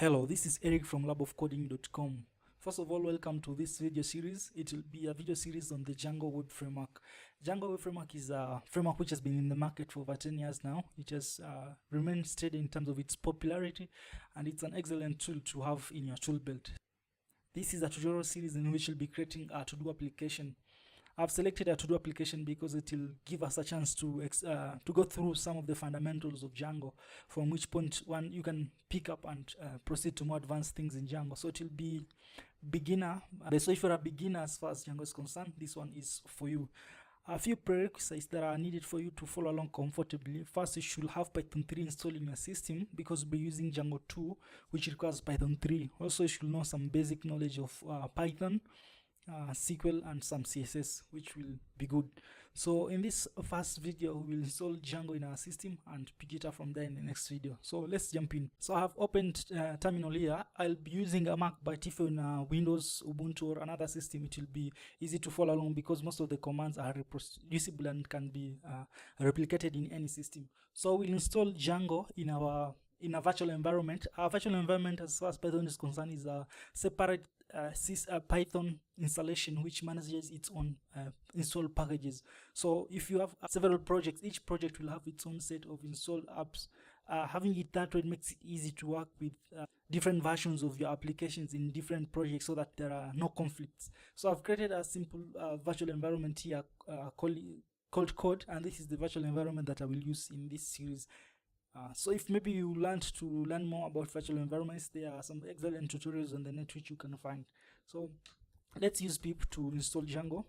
Hello, this is Eric from labofcoding.com. First of all, welcome to this video series. It will be a video series on the Django web framework. Django web framework is a framework which has been in the market for over 10 years now. It has remained steady in terms of its popularity, and it's an excellent tool to have in your tool belt. This is a tutorial series in which we'll be creating a to-do application. I've selected a to-do application because it will give us a chance to go through some of the fundamentals of Django, from which point one you can pick up and proceed to more advanced things in Django. So it will be beginner. So if you're a beginner as far as Django is concerned, this one is for you. A few prerequisites that are needed for you to follow along comfortably. First, you should have Python 3 installed in your system because we're using Django 2, which requires Python 3. Also, you should know some basic knowledge of Python, SQL, and some CSS, which will be good. So in this first video, we'll install Django in our system and pick it up from there in the next video. So let's jump in. So I have opened terminal here. I'll be using a Mac, but if you're in Windows, Ubuntu, or another system, it will be easy to follow along because most of the commands are reproducible and can be replicated in any system. So we'll install Django in a virtual environment. Our virtual environment, as far as Python is concerned, is a separate Python installation which manages its own install packages. So if you have several projects, each project will have its own set of installed apps. Having it that way makes it easy to work with different versions of your applications in different projects so that there are no conflicts. So I've created a simple virtual environment here called code, and this is the virtual environment that I will use in this series. So if maybe you want to learn more about virtual environments, there are some excellent tutorials on the net which you can find. So let's use pip to install Django.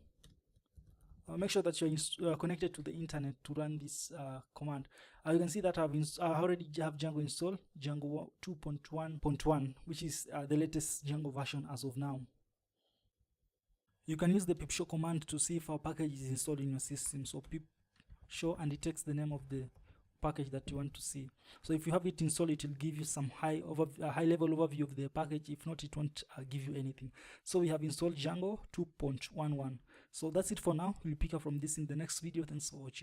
Make sure that you're connected to the internet to run this command. You can see that I already have Django installed, Django 2.1.1, which is the latest Django version as of now. You can use the pip show command to see if our package is installed in your system. So pip show, and it takes the name of the package that you want to see. So if you have it installed, it will give you some high level overview of the package. If not, it won't give you anything. So we have installed Django 2.11. So that's it for now. We'll pick up from this in the next video. Thanks for watching.